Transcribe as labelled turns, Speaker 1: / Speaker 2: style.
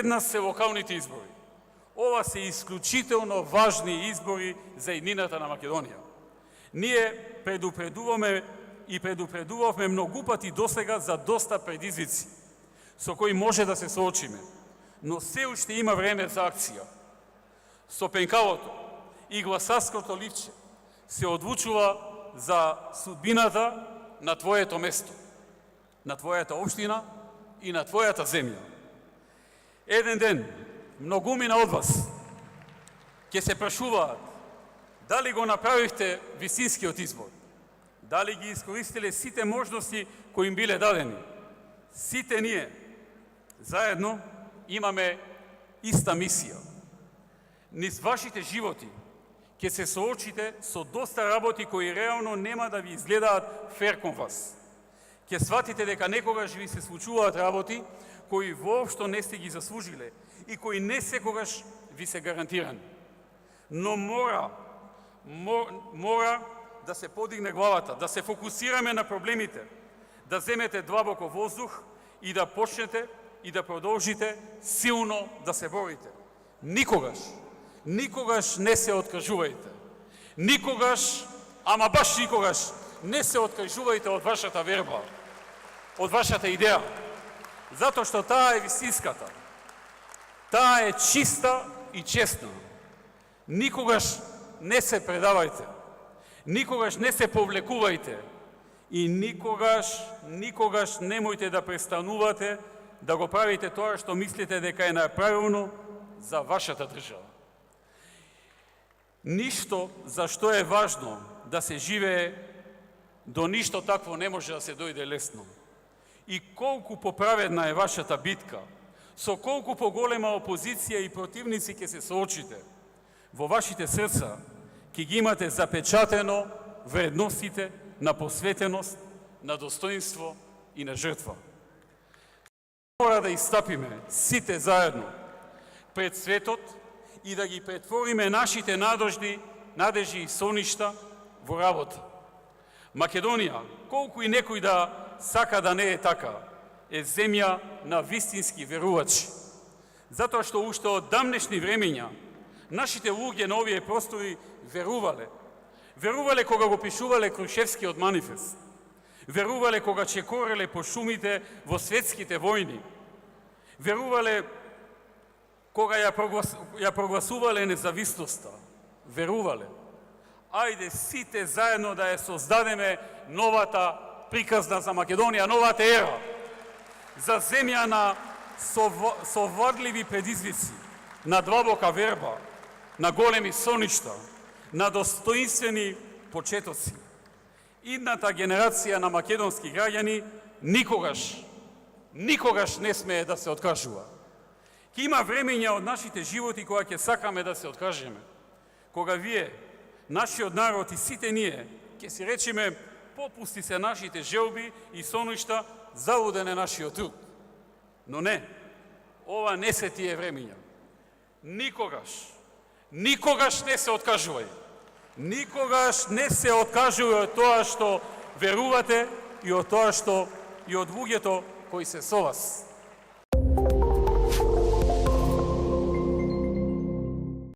Speaker 1: Пред нас се локалните избори. Ова се исклучително важни избори за иднината на Македонија. Ние предупредувавме многу пати досега за доста предизвици со кои може да се соочиме, но се уште има време за акција. Со пенкавото и гласарското ливче се одлучува за судбината на твоето место, на твојата општина и на твојата земја. Еден ден многумина од вас ќе се прашуваат дали го направивте вистинскиот избор, дали ги искористиле сите можности кои им биле дадени. Сите ние заедно имаме иста мисија. Низ вашите животи ќе се соочите со доста работи кои реално нема да ви изгледаат фер кон вас. Ќе сватите дека некогаш ви се случуваат работи кои воопшто не сте ги заслужиле и кои не секогаш ви се гарантирани. Но мора да се подигне главата, да се фокусираме на проблемите, да земете длабоко воздух и да почнете и да продолжите силно да се борите. Никогаш не се откажувајте. Никогаш, ама баш никогаш, не се откажувајте од вашата верба, од вашата идеја. Затоа што таа е вистинската. Таа е чиста и честна. Никогаш не се предавајте. Никогаш не се повлекувајте. И никогаш немојте да престанувате да го правите тоа што мислите дека е најправилно за вашата држава. Ништо за што е важно да се живее, до ништо такво не може да се дојде лесно. И колку поправедна е вашата битка, со колку поголема опозиција и противници ќе се соочите, во вашите срца ќе ги имате запечатено вредностите на посветеност, на достоинство и на жртва. Мора да истапиме сите заедно пред светот и да ги претвориме нашите надежи и соништа во работа. Македонија, колку и некој да сака да не е така, е земја на вистински верувачи. Затоа што уште од дамнешни времења нашите луѓе на овие простори верувале. Верувале кога го пишувале Крушевскиот манифест. Верувале кога чекореле по шумите во светските војни. Верувале кога ја прогласувале независноста. Верувале. Ајде сите заедно да ја создадеме новата приказна за Македонија, новата ера. За земја на совладливи предизвици, на длабока верба, на големи соништа, на достоинствени почетоци. Идната генерација на македонски граѓани никогаш не смее да се откажува. Ке има времења од нашите животи кога ќе сакаме да се откажеме. Кога вие, нашиот народ и сите ние, ќе си речеме попусти се нашите желби и соништа, залуден е нашиот труд. Но не, ова не се тие времења. Никогаш не се откажувај. Никогаш не се откажувај од тоа што верувате и од тоа што и од луѓето кои се со вас.